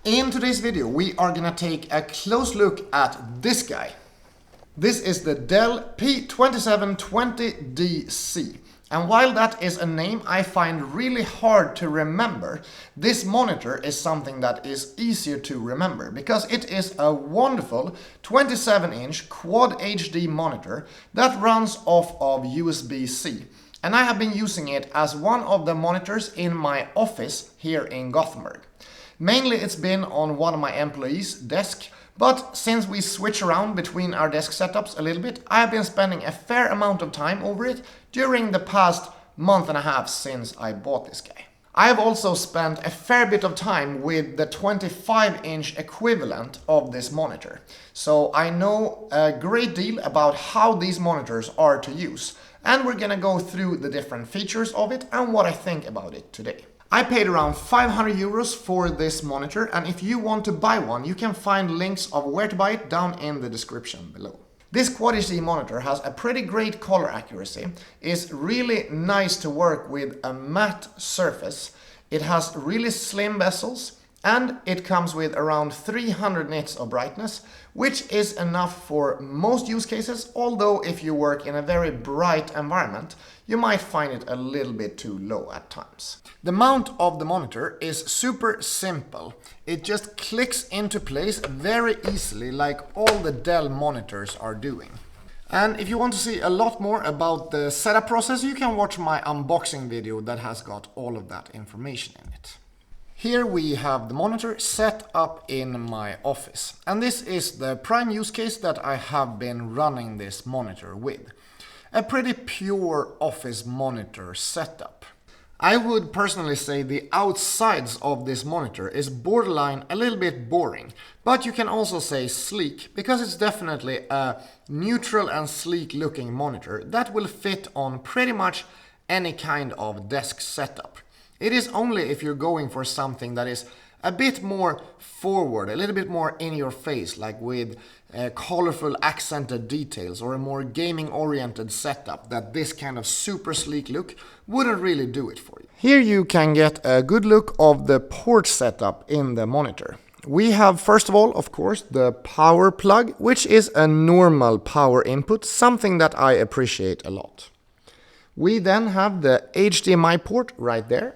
In today's video, we are gonna take a close look at this guy. This is the Dell P2720DC. And while that is a name I find really hard to remember, this monitor is something that is easier to remember because it is a wonderful 27-inch Quad HD monitor that runs off of USB-C. And I have been using it as one of the monitors in my office here in Gothenburg. Mainly it's been on one of my employees' desk, but since we switch around between our desk setups a little bit, I've been spending a fair amount of time over it during the past month and a half since I bought this guy. I have also spent a fair bit of time with the 25-inch equivalent of this monitor, so I know a great deal about how these monitors are to use, and we're gonna go through the different features of it and what I think about it today. I paid around 500 euros for this monitor, and if you want to buy one, you can find links of where to buy it down in the description below. This Quad HD monitor has a pretty great color accuracy, is really nice to work with a matte surface, it has really slim bezels, and it comes with around 300 nits of brightness, which is enough for most use cases, although if you work in a very bright environment, you might find it a little bit too low at times. The mount of the monitor is super simple. It just clicks into place very easily like all the Dell monitors are doing. And if you want to see a lot more about the setup process, you can watch my unboxing video that has got all of that information in it. Here we have the monitor set up in my office, and this is the prime use case that I have been running this monitor with. A pretty pure office monitor setup. I would personally say the outsides of this monitor is borderline a little bit boring, but you can also say sleek because it's definitely a neutral and sleek looking monitor that will fit on pretty much any kind of desk setup. It is only if you're going for something that is a bit more forward, a little bit more in your face, like with colorful accented details or a more gaming oriented setup, that this kind of super sleek look wouldn't really do it for you. Here you can get a good look of the port setup in the monitor. We have first of all, of course, the power plug, which is a normal power input, something that I appreciate a lot. We then have the HDMI port right there.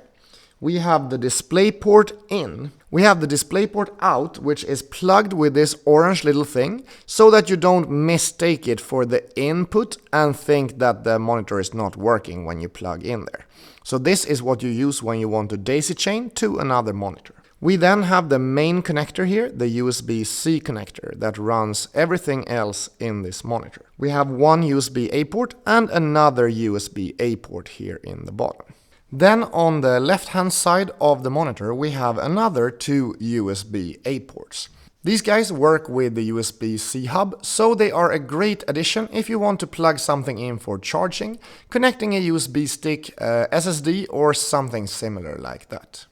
We have the display port in. We have the display port out, which is plugged with this orange little thing, so that you don't mistake it for the input and think that the monitor is not working when you plug in there. So this is what you use when you want to daisy chain to another monitor. We then have the main connector here, the USB-C connector that runs everything else in this monitor. We have one USB-A port and another USB-A port here in the bottom. Then on the left-hand side of the monitor, we have another two USB-A ports. These guys work with the USB-C hub, so they are a great addition if you want to plug something in for charging, connecting a USB stick, SSD, or something similar like that.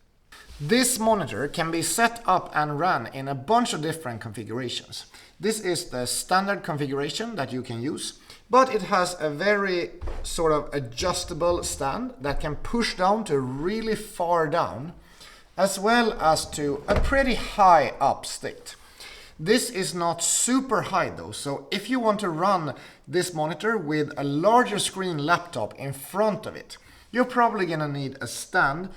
This monitor can be set up and run in a bunch of different configurations. This is the standard configuration that you can use, but it has a very sort of adjustable stand that can push down to really far down, as well as to a pretty high up state. This is not super high though, so if you want to run this monitor with a larger screen laptop in front of it, you're probably gonna need a stand.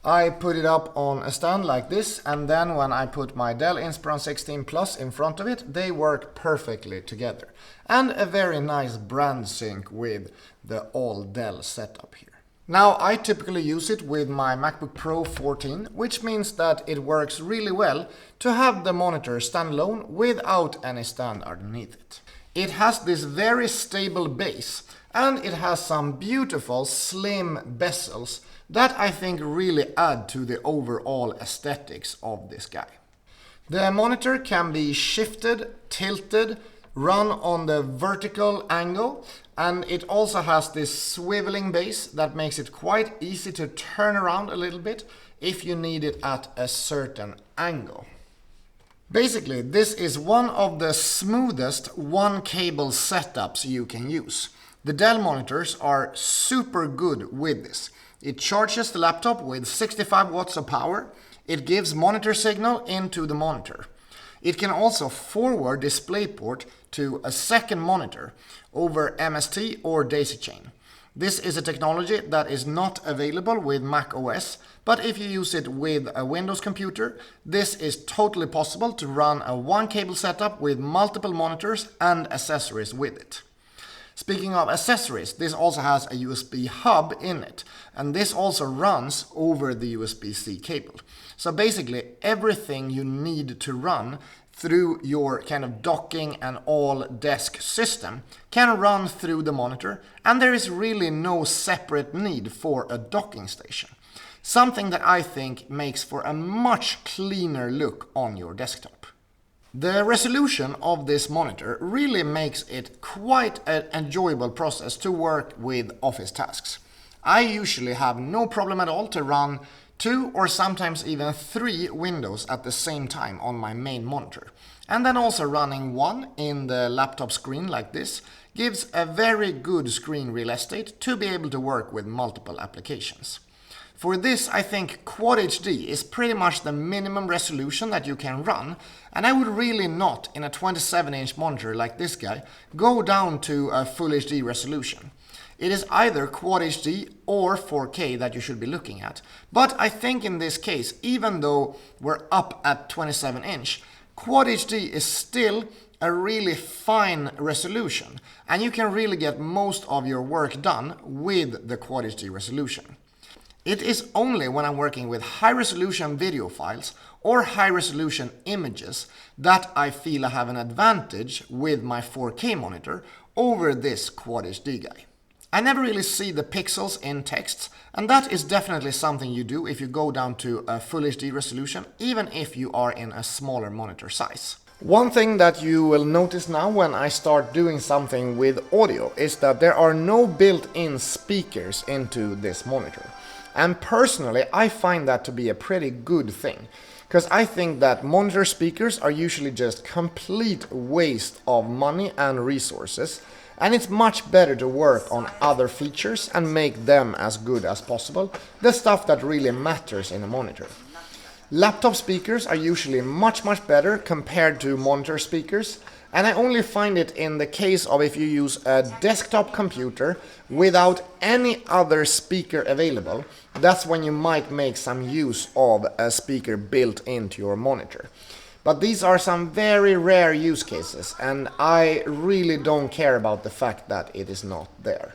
I put it up on a stand like this, and then when I put my Dell Inspiron 16 Plus in front of it, they work perfectly together. And a very nice brand sync with the all Dell setup here. Now I typically use it with my MacBook Pro 14, which means that it works really well to have the monitor standalone without any stand underneath it. It has this very stable base, and it has some beautiful slim bezels that I think really add to the overall aesthetics of this guy. The monitor can be shifted, tilted, run on the vertical angle, and it also has this swiveling base that makes it quite easy to turn around a little bit if you need it at a certain angle. Basically, this is one of the smoothest one cable setups you can use. The Dell monitors are super good with this. It charges the laptop with 65 watts of power. It gives monitor signal into the monitor. It can also forward DisplayPort to a second monitor over MST or daisy chain. This is a technology that is not available with Mac OS, but if you use it with a Windows computer, this is totally possible to run a one cable setup with multiple monitors and accessories with it. Speaking of accessories, this also has a USB hub in it, and this also runs over the USB-C cable. So basically everything you need to run through your kind of docking and all desk system can run through the monitor, and there is really no separate need for a docking station. Something that I think makes for a much cleaner look on your desktop. The resolution of this monitor really makes it quite an enjoyable process to work with office tasks. I usually have no problem at all to run 2 or sometimes even 3 windows at the same time on my main monitor. And then also running one in the laptop screen like this gives a very good screen real estate to be able to work with multiple applications. For this, I think Quad HD is pretty much the minimum resolution that you can run, and I would really not, in a 27-inch monitor like this guy, go down to a Full HD resolution. It is either Quad HD or 4K that you should be looking at, but I think in this case, even though we're up at 27-inch, Quad HD is still a really fine resolution, and you can really get most of your work done with the Quad HD resolution. It is only when I'm working with high-resolution video files or high-resolution images that I feel I have an advantage with my 4K monitor over this Quad HD guy. I never really see the pixels in texts, and that is definitely something you do if you go down to a Full HD resolution, even if you are in a smaller monitor size. One thing that you will notice now when I start doing something with audio is that there are no built-in speakers into this monitor. And personally, I find that to be a pretty good thing, because I think that monitor speakers are usually just complete waste of money and resources, and it's much better to work on other features and make them as good as possible, the stuff that really matters in a monitor. Laptop speakers are usually much better compared to monitor speakers, and I only find it in the case of if you use a desktop computer without any other speaker available. That's when you might make some use of a speaker built into your monitor. But these are some very rare use cases, and I really don't care about the fact that it is not there.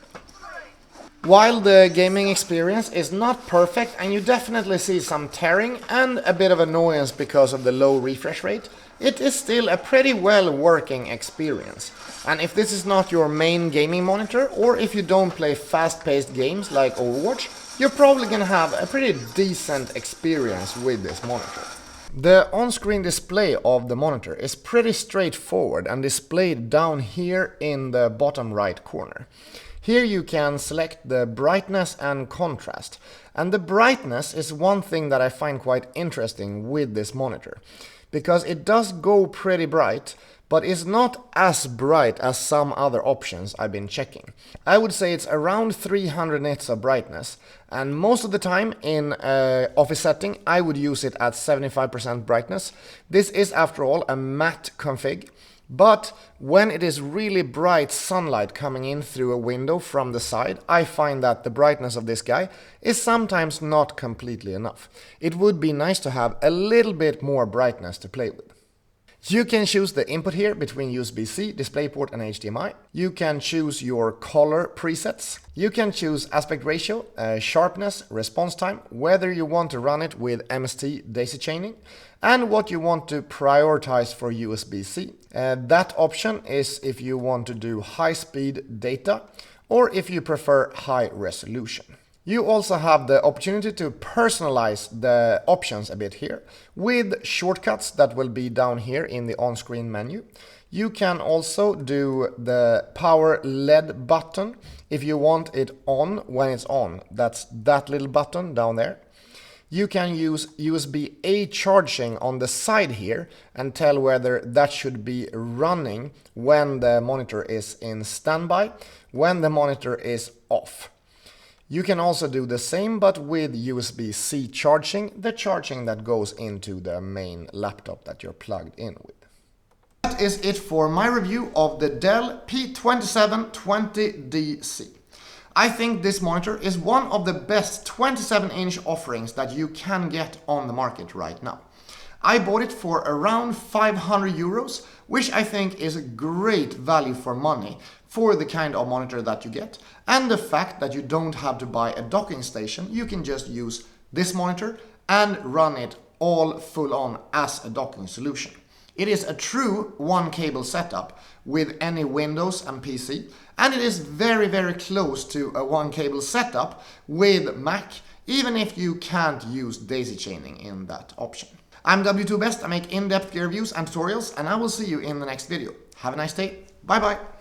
While the gaming experience is not perfect and you definitely see some tearing and a bit of annoyance because of the low refresh rate, it is still a pretty well working experience. And if this is not your main gaming monitor, or if you don't play fast-paced games like Overwatch, you're probably gonna have a pretty decent experience with this monitor. The on-screen display of the monitor is pretty straightforward and displayed down here in the bottom right corner. Here you can select the brightness and contrast, and the brightness is one thing that I find quite interesting with this monitor, because it does go pretty bright, but it's not as bright as some other options I've been checking. I would say it's around 300 nits of brightness, and most of the time in office setting I would use it at 75% brightness. This is after all a matte config, but when it is really bright sunlight coming in through a window from the side, I find that the brightness of this guy is sometimes not completely enough. It would be nice to have a little bit more brightness to play with. You can choose the input here between USB-C, DisplayPort and HDMI. You can choose your color presets. You can choose aspect ratio, sharpness, response time, whether you want to run it with MST daisy chaining, and what you want to prioritize for USB-C. That option is if you want to do high-speed data or if you prefer high resolution. You also have the opportunity to personalize the options a bit here with shortcuts that will be down here in the on-screen menu. You can also do the power LED button if you want it on when it's on. That's that little button down there. You can use USB-A charging on the side here and tell whether that should be running when the monitor is in standby, when the monitor is off. You can also do the same but with USB-C charging, the charging that goes into the main laptop that you're plugged in with. That is it for my review of the Dell P2720DC. I think this monitor is one of the best 27-inch offerings that you can get on the market right now. I bought it for around 500 euros, which I think is a great value for money for the kind of monitor that you get, and the fact that you don't have to buy a docking station. You can just use this monitor and run it all full on as a docking solution. It is a true one cable setup with any Windows and PC, and it is very close to a one cable setup with Mac, even if you can't use daisy chaining in that option. I'm W2Best. I make in-depth gear reviews and tutorials, and I will see you in the next video. Have a nice day. Bye bye.